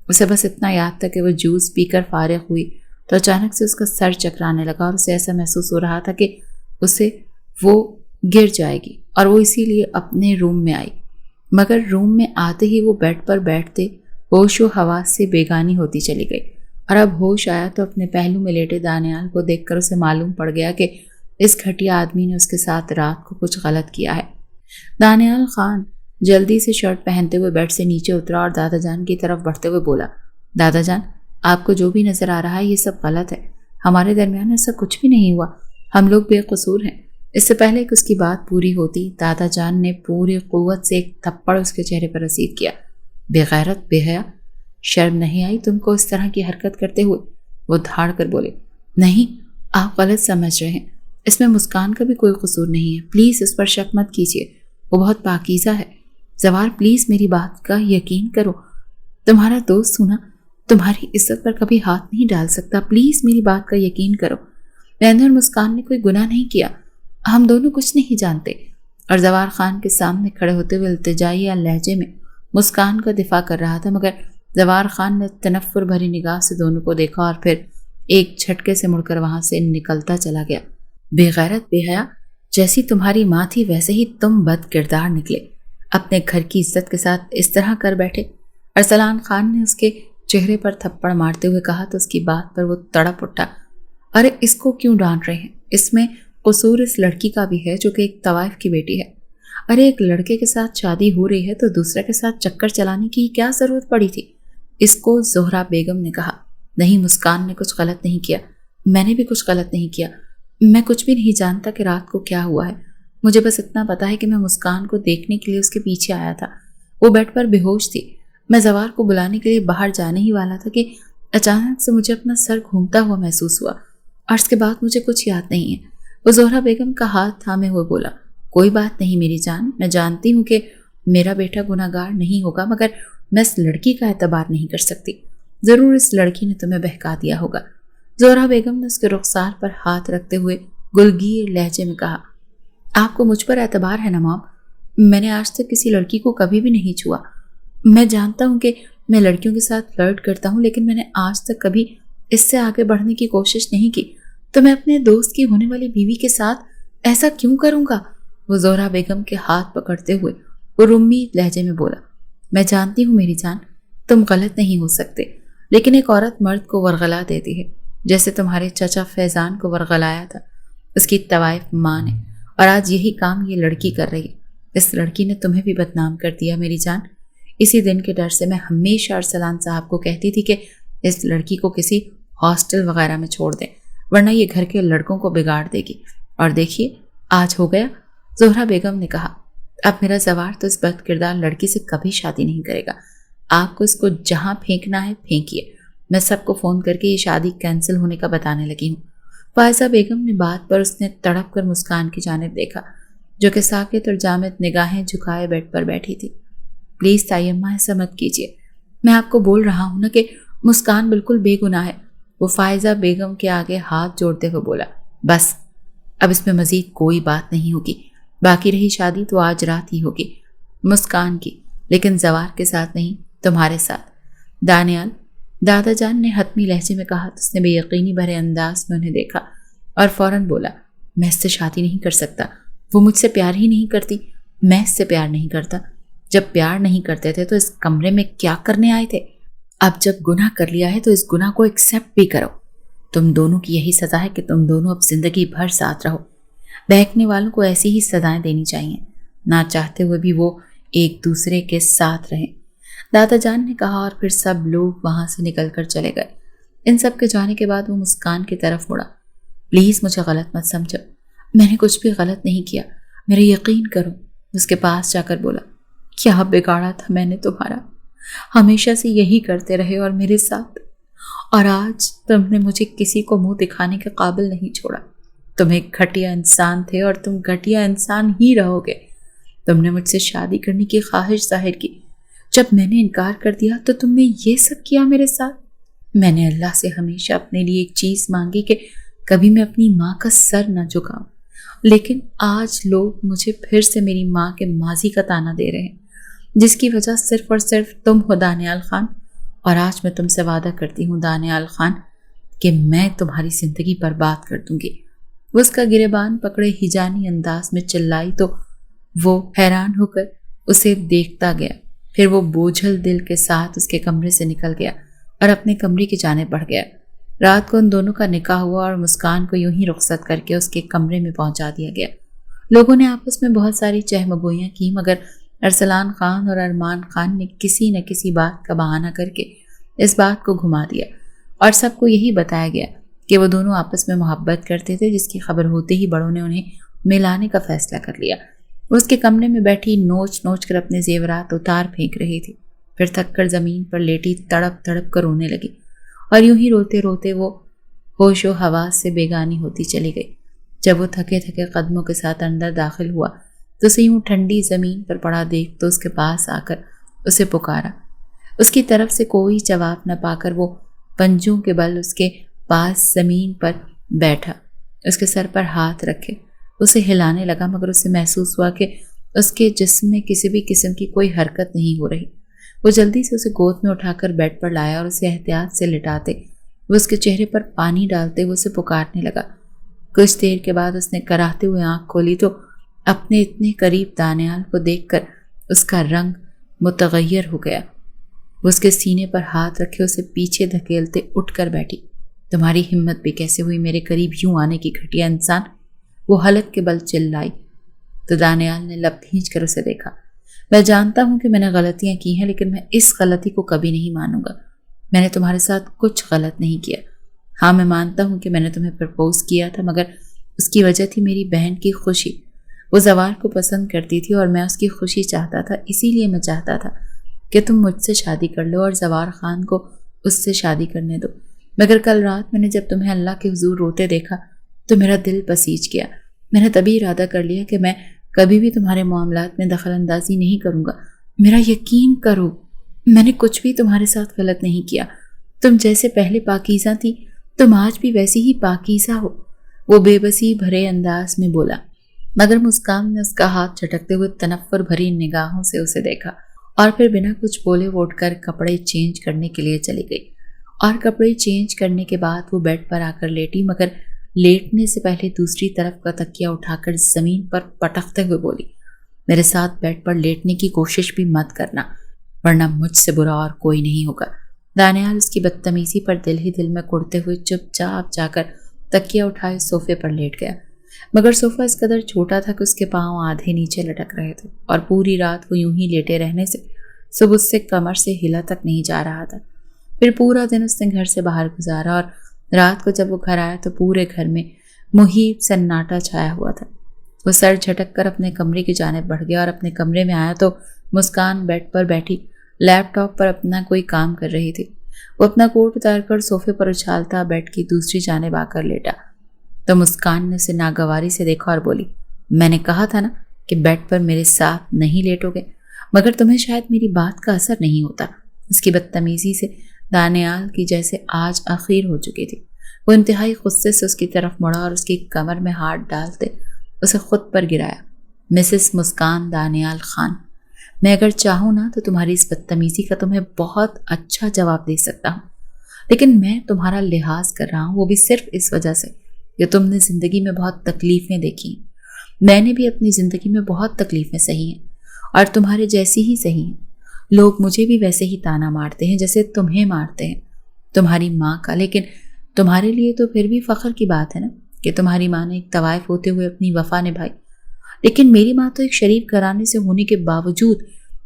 اسے بس اتنا یاد تھا کہ وہ جوس پی کر فارغ ہوئی تو اچانک سے اس کا سر چکرانے لگا اور اسے ایسا محسوس ہو رہا تھا کہ اسے وہ گر جائے گی، اور وہ اسی لیے اپنے روم میں آئی۔ مگر روم میں آتے ہی وہ بیڈ پر بیٹھتے ہوش و حواس سے بیگانی ہوتی چلی گئی، اور اب ہوش آیا تو اپنے پہلو میں لیٹے دانیال کو دیکھ کر اسے معلوم پڑ گیا کہ اس گھٹیا آدمی نے اس کے ساتھ رات کو کچھ غلط کیا ہے۔ دانیال خان جلدی سے شرٹ پہنتے ہوئے بیڈ سے نیچے اترا اور دادا جان کی طرف بڑھتے ہوئے بولا، دادا جان، آپ کو جو بھی نظر آ رہا ہے یہ سب غلط ہے۔ ہمارے درمیان ایسا کچھ بھی نہیں ہوا، ہم لوگ بے قصور ہیں۔ اس سے پہلے کہ اس کی بات پوری ہوتی، دادا جان نے پوری قوت سے ایک تھپڑ اس کے چہرے پر رسید کیا۔ بے غیرت، بے حیا، شرم نہیں آئی تم کو اس طرح کی حرکت کرتے ہوئے؟ وہ دھاڑ کر بولے، نہیں، آپ غلط سمجھ رہے ہیں، اس میں مسکان کا بھی کوئی قصور نہیں ہے، پلیز اس پر شک مت کیجیے، وہ بہت پاکیزہ ہے۔ زوار، پلیز میری بات کا یقین کرو، تمہارا دوست ہونا تمہاری عزت پر کبھی ہاتھ نہیں ڈال سکتا، پلیز میری بات کا یقین کرو۔ میں نے اور مسکان نے کوئی گناہ نہیں کیا، ہم دونوں کچھ نہیں جانتے۔ اور زوار خان کے سامنے کھڑے ہوتے ہوئے التجائیہ لہجے میں مسکان کا دفاع کر رہا تھا، مگر زوار خان نے تنفر بھری نگاہ سے دونوں کو دیکھا اور پھر ایک جھٹکے سے مڑ کر وہاں سے نکلتا چلا گیا۔ بے غیرت، بے حیا، جیسی تمہاری ماں تھی ویسے ہی تم بد کردار نکلے، اپنے گھر کی عزت کے ساتھ اس طرح کر بیٹھے۔ ارسلان خان نے اس کے چہرے پر تھپڑ مارتے ہوئے کہا تو اس کی بات پر وہ تڑپ اٹھا، ارے اس کو کیوں ڈانٹ رہے ہیں؟ اس میں قصور اس لڑکی کا بھی ہے جو کہ ایک طوائف کی بیٹی ہے۔ ارے ایک لڑکے کے ساتھ شادی ہو رہی ہے تو دوسرے کے ساتھ چکر چلانے کی کیا ضرورت پڑی تھی؟ اس کو زہرا بیگم نے کہا۔ نہیں، مسکان نے کچھ غلط نہیں کیا، میں نے بھی کچھ غلط نہیں کیا، میں کچھ بھی نہیں جانتا کہ رات کو کیا ہوا ہے۔ مجھے بس اتنا پتا ہے کہ میں مسکان کو دیکھنے کے لیے اس کے پیچھے آیا تھا، وہ بیڈ پر بے ہوش تھی۔ میں زوار کو بلانے کے لیے باہر جانے ہی والا تھا کہ اچانک سے مجھے اپنا سر گھومتا ہوا محسوس ہوا، اور اس کے بعد مجھے کچھ یاد نہیں ہے۔ وہ زہرا بیگم کا ہاتھ تھامے ہوئے بولا، کوئی بات نہیں میری جان، میں جانتی ہوں کہ میرا بیٹا گناہ گار نہیں ہوگا، مگر میں اس لڑکی کا اعتبار نہیں کر سکتی، ضرور اس لڑکی نے تمہیں بہکا دیا ہوگا۔ زہرا بیگم نے اس کے رخسار پر ہاتھ رکھتے ہوئے گلگیر لہجے میں کہا، آپ کو مجھ پر اعتبار ہے نا مام؟ میں نے آج تک کسی لڑکی کو کبھی بھی نہیں چھوا۔ میں جانتا ہوں کہ میں لڑکیوں کے ساتھ فلرٹ کرتا ہوں، لیکن میں نے آج تک کبھی اس سے آگے بڑھنے کی کوشش نہیں کی، تو میں اپنے دوست کی ہونے والی بیوی کے ساتھ ایسا کیوں کروں گا؟ وہ زہرا بیگم کے ہاتھ پکڑتے ہوئے اور امید لہجے میں بولا، میں جانتی ہوں میری جان، تم غلط نہیں ہو سکتے، لیکن ایک عورت مرد کو ورغلا دیتی ہے، جیسے تمہارے چچا فیضان کو ورغلایا تھا اس کی طوائف ماں نے، اور آج یہی کام یہ لڑکی کر رہی ہے۔ اس لڑکی نے تمہیں بھی بدنام کر دیا میری جان۔ اسی دن کے ڈر سے میں ہمیشہ ارسلان صاحب کو کہتی تھی کہ اس لڑکی کو کسی ہاسٹل وغیرہ میں چھوڑ دیں، ورنہ یہ گھر کے لڑکوں کو بگاڑ دے گی، اور دیکھیے آج ہو گیا۔ زہرا بیگم نے کہا، اب میرا زوار تو اس بد کردار لڑکی سے کبھی شادی نہیں کرے گا، آپ کو اس کو جہاں پھینکنا ہے پھینکیے، میں سب کو فون کر کے یہ شادی کینسل ہونے کا بتانے لگی ہوں۔ فائزہ بیگم نے بات پر اس نے تڑپ کر مسکان کی جانب دیکھا جو کہ ساکت اور جامد نگاہیں جھکائے بیڈ پر بیٹھی تھی۔ پلیز تائیمہ ایسا مت کیجیے، میں آپ کو بول رہا ہوں نا کہ مسکان بالکل بے گناہ ہے۔ وہ فائزہ بیگم کے آگے ہاتھ جوڑتے ہوئے بولا، بس اب اس میں مزید کوئی بات نہیں ہوگی، باقی رہی شادی تو آج رات ہی ہوگی، مسکان کی، لیکن زوار کے ساتھ نہیں، تمہارے ساتھ۔ دانیال، دادا جان نے حتمی لہجے میں کہا تو اس نے بے یقینی بھرے انداز میں انہیں دیکھا اور فوراً بولا، میں اس سے شادی نہیں کر سکتا، وہ مجھ سے پیار ہی نہیں کرتی، میں اس سے پیار نہیں کرتا۔ جب پیار نہیں کرتے تھے تو اس کمرے میں کیا کرنے آئے تھے؟ اب جب گناہ کر لیا ہے تو اس گناہ کو ایکسیپٹ بھی کرو۔ تم دونوں کی یہی سزا ہے کہ تم دونوں اب زندگی بھر ساتھ رہو۔ بہکنے والوں کو ایسی ہی سزائیں دینی چاہیے، نہ چاہتے ہوئے بھی وہ ایک دوسرے کے ساتھ رہیں۔ دادا جان نے کہا اور پھر سب لوگ وہاں سے نکل کر چلے گئے۔ ان سب کے جانے کے بعد وہ مسکان کی طرف مڑا۔ پلیز مجھے غلط مت سمجھو، میں نے کچھ بھی غلط نہیں کیا، میرے یقین کرو۔ اس کے پاس جا کر بولا، کیا بگاڑا تھا میں نے تمہارا؟ ہمیشہ سے یہی کرتے رہے اور میرے ساتھ، اور آج تم نے مجھے کسی کو منہ دکھانے کے قابل نہیں چھوڑا۔ تم ایک گھٹیا انسان تھے اور تم گھٹیا انسان ہی رہو گے۔ تم نے مجھ سے شادی کرنے کی خواہش ظاہر کی، جب میں نے انکار کر دیا تو تم نے یہ سب کیا میرے ساتھ۔ میں نے اللہ سے ہمیشہ اپنے لیے ایک چیز مانگی کہ کبھی میں اپنی ماں کا سر نہ جھکاؤں، لیکن آج لوگ مجھے پھر سے میری ماں کے ماضی کا تانا دے رہے ہیں، جس کی وجہ صرف اور صرف تم ہو دانیال خان۔ اور آج میں تم سے وعدہ کرتی ہوں دانیال خان کہ میں تمہاری زندگی برباد کر دوں گی۔ وہ اس کا گریبان پکڑے ہجانی انداز میں چلائی تو وہ حیران ہو کر اسے دیکھتا گیا، پھر وہ بوجھل دل کے ساتھ اس کے کمرے سے نکل گیا اور اپنے کمرے کی جانب بڑھ گیا۔ رات کو ان دونوں کا نکاح ہوا اور مسکان کو یوں ہی رخصت کر کے اس کے کمرے میں پہنچا دیا گیا۔ لوگوں نے آپس میں بہت ساری چہمگوئیاں کی، مگر ارسلان خان اور ارمان خان نے کسی نہ کسی بات کا بہانہ کر کے اس بات کو گھما دیا اور سب کو یہی بتایا گیا کہ وہ دونوں آپس میں محبت کرتے تھے، جس کی خبر ہوتے ہی بڑوں نے انہیں ملانے کا فیصلہ کر لیا۔ وہ اس کے کمرے میں بیٹھی نوچ نوچ کر اپنے زیورات اتار پھینک رہی تھی، پھر تھک کر زمین پر لیٹی تڑپ تڑپ کر رونے لگی، اور یوں ہی روتے روتے وہ ہوش و حواس سے بیگانی ہوتی چلی گئی۔ جب وہ تھکے تھکے قدموں کے ساتھ اندر داخل ہوا تو اسے یوں ٹھنڈی زمین پر پڑا دیکھ تو اس کے پاس آ کر اسے پکارا۔ اس کی طرف سے کوئی جواب نہ پا کر وہ پنجوں کے بل اس کے پاس زمین پر بیٹھا، اس کے سر پر ہاتھ رکھے اسے ہلانے لگا، مگر اسے محسوس ہوا کہ اس کے جسم میں کسی بھی قسم کی کوئی حرکت نہیں ہو رہی۔ وہ جلدی سے اسے گود میں اٹھا کر بیڈ پر لایا اور اسے احتیاط سے لٹاتے وہ اس کے چہرے پر پانی ڈالتے ہوئے اسے پکارنے لگا۔ کچھ دیر کے بعد اس نے کراہتے ہوئے آنکھ کھولی تو اپنے اتنے قریب دانیال کو دیکھ کر اس کا رنگ متغیر ہو گیا۔ وہ اس کے سینے پر ہاتھ رکھے اسے پیچھے دھکیلتے اٹھ کر بیٹھی۔ تمہاری ہمت بھی کیسے ہوئی میرے قریب یوں آنے کی گھٹیا انسان؟ وہ حلق کے بل چلائی تو دانیال نے لب بھینچ کر اسے دیکھا۔ میں جانتا ہوں کہ میں نے غلطیاں کی ہیں، لیکن میں اس غلطی کو کبھی نہیں مانوں گا۔ میں نے تمہارے ساتھ کچھ غلط نہیں کیا۔ ہاں، میں مانتا ہوں کہ میں نے تمہیں پرپوز کیا تھا، مگر اس کی وجہ تھی میری بہن کی خوشی۔ وہ زوار کو پسند کرتی تھی اور میں اس کی خوشی چاہتا تھا، اسی لیے میں چاہتا تھا کہ تم مجھ سے شادی کر لو اور زوار خان کو اس سے شادی کرنے دو۔ مگر کل رات میں نے جب تمہیں اللہ کے حضور روتے دیکھا تو میرا دل بسیج گیا۔ میں نے تبھی ارادہ کر لیا کہ میں کبھی بھی تمہارے معاملات میں دخل اندازی نہیں کروں گا۔ میرا یقین کرو، میں نے کچھ بھی تمہارے ساتھ غلط نہیں کیا۔ تم جیسے پہلے پاکیزہ تھی، تم آج بھی ویسی ہی پاکیزہ ہو، وہ بے بسی بھرے انداز میں بولا، مگر مسکان نے اس کا ہاتھ جھٹکتے ہوئے تنفر بھری نگاہوں سے اسے دیکھا اور پھر بنا کچھ بولے وہ اٹھ کر کپڑے چینج کرنے کے لیے چلی گئی۔ اور کپڑے چینج کرنے کے بعد وہ بیڈ پر آ کر لیٹی، مگر لیٹنے سے پہلے دوسری طرف کا تکیہ اٹھا کر زمین پر پٹکتے ہوئے بولی، میرے ساتھ بیڈ پر لیٹنے کی کوشش بھی مت کرنا، ورنہ مجھ سے برا اور کوئی نہیں ہوگا۔ دانیال اس کی بدتمیزی پر دل ہی دل میں کڑتے ہوئے چپ چاپ جا کر تکیہ اٹھائے صوفے پر لیٹ گیا، مگر صوفہ اس قدر چھوٹا تھا کہ اس کے پاؤں آدھے نیچے لٹک رہے تھے، اور پوری رات وہ یوں ہی لیٹے رہنے سے صبح اس سے کمر سے ہلا تک نہیں جا رہا تھا۔ پھر پورا دن اس نے گھر سے باہر گزارا، اور رات کو جب وہ گھر آیا تو پورے گھر میں محیب سناٹا چھایا ہوا تھا۔ وہ سر جھٹک کر اپنے کمرے کی جانب بڑھ گیا اور اپنے کمرے میں آیا تو مسکان بیڈ پر بیٹھی لیپ ٹاپ پر اپنا کوئی کام کر رہی تھی۔ وہ اپنا کوٹ اتار کر صوفے پر اچھالتا بیڈ کی دوسری جانب آ کر لیٹا تو مسکان نے اسے ناگواری سے دیکھا اور بولی، میں نے کہا تھا نا کہ بیڈ پر میرے ساتھ نہیں لیٹو گے، مگر تمہیں شاید میری بات کا اثر نہیں ہوتا۔ اس کی بدتمیزی سے دانیال کی جیسے آج آخر ہو چکی تھی۔ وہ انتہائی غصے سے اس کی طرف مڑا اور اس کی کمر میں ہاتھ ڈالتے اسے خود پر گرایا۔ مسز مسکان دانیال خان، میں اگر چاہوں نا تو تمہاری اس بدتمیزی کا تمہیں بہت اچھا جواب دے سکتا ہوں، لیکن میں تمہارا لحاظ کر رہا ہوں، وہ بھی صرف اس وجہ سے کہ تم نے زندگی میں بہت تکلیفیں دیکھی ہیں۔ میں نے بھی اپنی زندگی میں بہت تکلیفیں سہی ہیں، اور تمہارے جیسی ہی سہی ہیں۔ لوگ مجھے بھی ویسے ہی تانا مارتے ہیں جیسے تمہیں مارتے ہیں، تمہاری ماں کا، لیکن تمہارے لیے تو پھر بھی فخر کی بات ہے نا کہ تمہاری ماں نے ایک طوائف ہوتے ہوئے اپنی وفا نبھائی، لیکن میری ماں تو ایک شریف گھرانے سے ہونے کے باوجود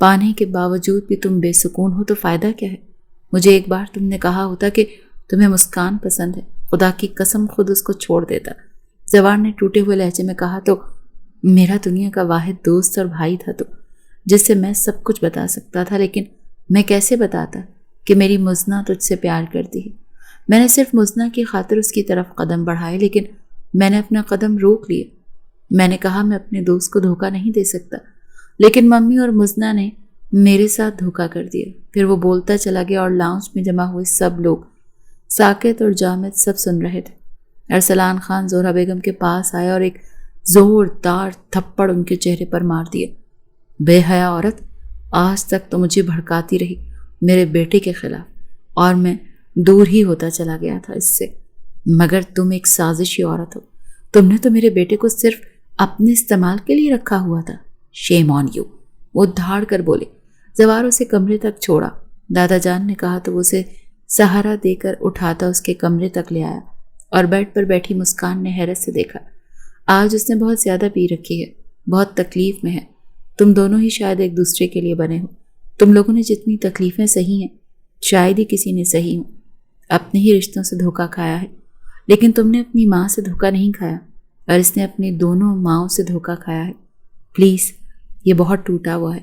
پانے کے باوجود بھی تم بے سکون ہو تو فائدہ کیا ہے؟ مجھے ایک بار تم نے کہا ہوتا کہ تمہیں مسکان پسند ہے، خدا کی قسم خود اس کو چھوڑ دیتا۔ زوار نے ٹوٹے ہوئے لہجے میں کہا، تو میرا دنیا کا واحد دوست اور بھائی تھا، تو جس سے میں سب کچھ بتا سکتا تھا، لیکن میں کیسے بتاتا کہ میری مزنہ تجھ سے پیار کرتی ہے؟ میں نے صرف مزنہ کی خاطر اس کی طرف قدم بڑھائے، لیکن میں نے اپنا قدم روک لیے۔ میں نے کہا میں اپنے دوست کو دھوکہ نہیں دے سکتا، لیکن ممی اور مزنہ نے میرے ساتھ دھوکہ کر دیا۔ پھر وہ بولتا چلا گیا اور لاؤنج میں جمع ہوئے سب لوگ، ساکت اور جامد، سب سن رہے تھے۔ ارسلان خان زہرہ بیگم کے پاس آیا اور ایک زوردار تھپڑ ان کے چہرے پر مار دیا۔ بے حیا عورت، آج تک تو مجھے بھڑکاتی رہی میرے بیٹے کے خلاف، اور میں دور ہی ہوتا چلا گیا تھا اس سے، مگر تم ایک سازشی عورت ہو۔ تم نے تو میرے بیٹے کو صرف اپنے استعمال کے لیے رکھا ہوا تھا۔ شیم آن یو، وہ دھاڑ کر بولے۔ زوار اسے کمرے تک چھوڑا۔ دادا جان نے کہا تو وہ اسے سہارا دے کر اٹھاتا اس کے کمرے تک لے آیا، اور بیڈ پر بیٹھی مسکان نے حیرت سے دیکھا۔ آج اس نے بہت زیادہ پی رکھی ہے، بہت تکلیف میں ہے۔ تم دونوں ہی شاید ایک دوسرے کے لیے بنے ہو۔ تم لوگوں نے جتنی تکلیفیں سہی ہیں، شاید ہی کسی نے سہی ہوں۔ اپنے ہی رشتوں سے دھوکہ کھایا ہے، لیکن تم نے اپنی ماں سے دھوکہ نہیں کھایا، اور اس نے اپنی دونوں ماؤں سے دھوکہ کھایا ہے۔ پلیز، یہ بہت ٹوٹا ہوا ہے،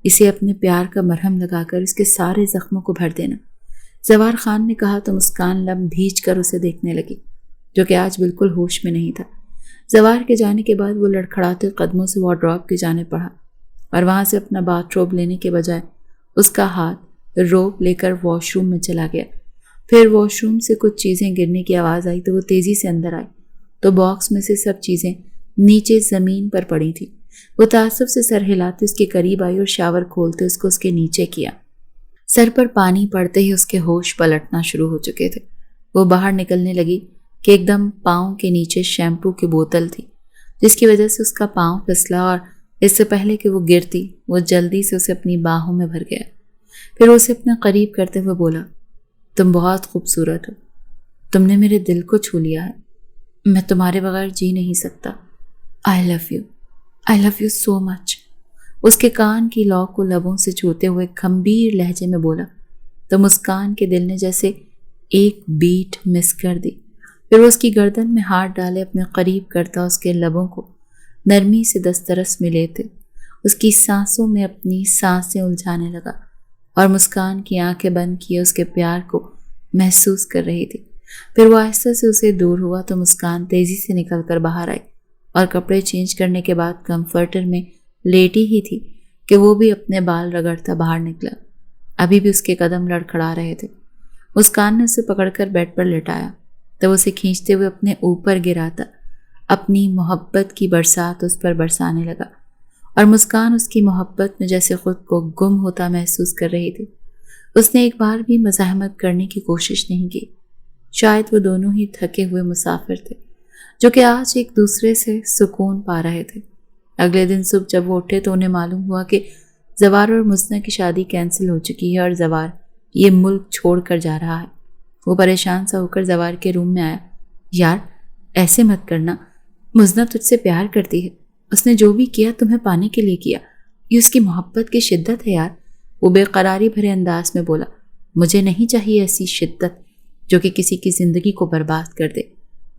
اسے اپنے پیار کا مرہم لگا کر اس کے سارے زخموں کو بھر دینا۔ زوار خان نے کہا تو مسکان لب بھیج کر اسے دیکھنے لگی، جو کہ آج بالکل ہوش میں نہیں تھا۔ زوار کے جانے کے بعد وہ لڑکھڑاتے قدموں سے وارڈروب کی جانب بڑھا، اور وہاں سے اپنا باتھ روب لینے کے بجائے اس کا ہاتھ روب لے کر واش روم میں چلا گیا۔ پھر واش روم سے کچھ چیزیں گرنے کی آواز آئی تو وہ تیزی سے اندر آئی، تو باکس میں سے سب چیزیں نیچے زمین پر پڑی تھیں۔ وہ تعصب سے سر ہلاتے اس کے قریب آئی اور شاور کھولتے اس کو اس کے نیچے کیا۔ سر پر پانی پڑتے ہی اس کے ہوش پلٹنا شروع ہو چکے تھے۔ وہ باہر نکلنے لگی کہ ایک دم پاؤں کے نیچے شیمپو کی بوتل تھی، جس کی وجہ سے اس کا پاؤں پھسلا، اور اس سے پہلے کہ وہ گرتی وہ جلدی سے اسے اپنی باہوں میں بھر گیا۔ پھر وہ اسے اپنا قریب کرتے ہوئے بولا، تم بہت خوبصورت ہو، تم نے میرے دل کو چھو لیا ہے، میں تمہارے بغیر جی نہیں سکتا۔ آئی love you, I love you so مچ۔ اس کے کان کی لو کو لبوں سے چھوتے ہوئے گھمبیر لہجے میں بولا، تو مسکان کے دل نے جیسے ایک بیٹ مس کر دی۔ پھر وہ اس کی گردن میں ہاتھ ڈالے اپنے قریب کرتا اس کے لبوں کو نرمی سے دسترس میں لیتے اس کی سانسوں میں اپنی سانسیں الجھانے لگا، اور مسکان کی آنکھیں بند کیے اس کے پیار کو محسوس کر رہی تھی۔ پھر وہ آہستہ سے اسے دور ہوا تو مسکان تیزی سے نکل کر باہر آئی، اور کپڑے چینج کرنے کے بعد کمفرٹر میں لیٹی ہی تھی کہ وہ بھی اپنے بال رگڑتا باہر نکلا۔ ابھی بھی اس کے قدم لڑکھڑا رہے تھے۔ مسکان نے اسے پکڑ کر بیڈ پر لٹایا تو اسے کھینچتے ہوئے اپنے اوپر گراتا اپنی محبت کی برسات اس پر برسانے لگا، اور مسکان اس کی محبت میں جیسے خود کو گم ہوتا محسوس کر رہی تھی۔ اس نے ایک بار بھی مزاحمت کرنے کی کوشش نہیں کی۔ شاید وہ دونوں ہی تھکے ہوئے مسافر تھے جو کہ آج ایک دوسرے سے سکون پا رہے تھے۔ اگلے دن صبح جب وہ اٹھے تو انہیں معلوم ہوا کہ زوار اور مزنہ کی شادی کینسل ہو چکی ہے، اور زوار یہ ملک چھوڑ کر جا رہا ہے۔ وہ پریشان سا ہو کر زوار کے روم میں آیا۔ یار، ایسے مت کرنا، مزنہ تجھ سے پیار کرتی ہے، اس نے جو بھی کیا تمہیں پانے کے لیے کیا، یہ اس کی محبت کی شدت ہے یار۔ وہ بے قراری بھرے انداز میں بولا، مجھے نہیں چاہیے ایسی شدت جو کہ کسی کی زندگی کو برباد کر دے۔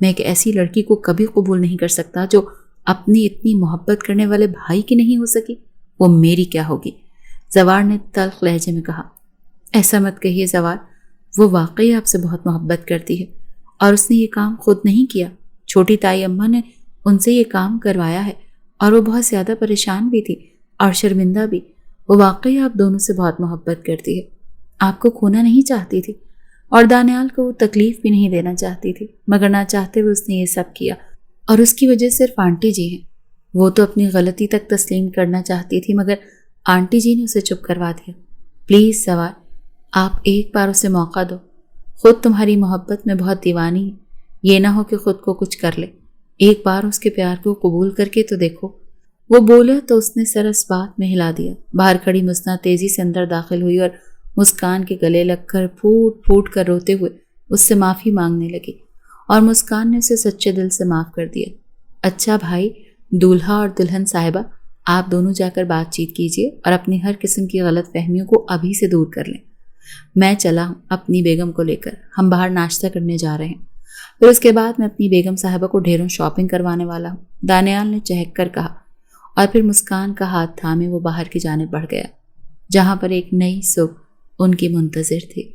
میں ایک ایسی لڑکی کو کبھی قبول نہیں کر سکتا جو اپنی اتنی محبت کرنے والے بھائی کی نہیں ہو سکی۔ وہ میری کیا ہوگی؟ زوار نے تلخ لہجے میں کہا۔ ایسا مت کہیے زوار، وہ واقعی آپ سے بہت محبت کرتی ہے، اور اس نے یہ کام خود نہیں کیا، چھوٹی تائی اماں نے ان سے یہ کام کروایا ہے، اور وہ بہت زیادہ پریشان بھی تھی اور شرمندہ بھی۔ وہ واقعی آپ دونوں سے بہت محبت کرتی ہے، آپ کو کھونا نہیں چاہتی تھی، اور دانیال کو وہ تکلیف بھی نہیں دینا چاہتی تھی، مگر نہ چاہتے ہوئے اس نے یہ سب کیا، اور اس کی وجہ صرف آنٹی جی ہیں۔ وہ تو اپنی غلطی تک تسلیم کرنا چاہتی تھی، مگر آنٹی جی نے اسے چپ کروا دیا۔ پلیز زوار، آپ ایک بار اسے موقع دو، خود تمہاری محبت میں بہت دیوانی ہے، یہ نہ ہو کہ خود کو کچھ کر لے۔ ایک بار اس کے پیار کو قبول کر کے تو دیکھو۔ وہ بولا تو اس نے سر اس بات میں ہلا دیا۔ باہر کھڑی مزنہ تیزی سے اندر داخل ہوئی اور مسکان کے گلے لگ کر پھوٹ پھوٹ کر روتے ہوئے اس سے معافی مانگنے لگی، اور مسکان نے اسے سچے دل سے معاف کر دیا۔ اچھا بھائی، دولہا اور دلہن صاحبہ، آپ دونوں جا کر بات چیت کیجیے اور اپنی ہر قسم کی غلط فہمیوں کو ابھی سے دور کر لیں۔ میں چلا ہوں اپنی بیگم کو لے کر، ہم باہر ناشتہ کرنے جا رہے ہیں، پھر اس کے بعد میں اپنی بیگم صاحبہ کو ڈھیروں شاپنگ کروانے والا ہوں، دانیال نے چہک کر کہا، اور پھر مسکان کا ہاتھ تھامے وہ باہر کی جانب بڑھ گیا، جہاں پر ایک نئی صبح ان کی منتظر تھی۔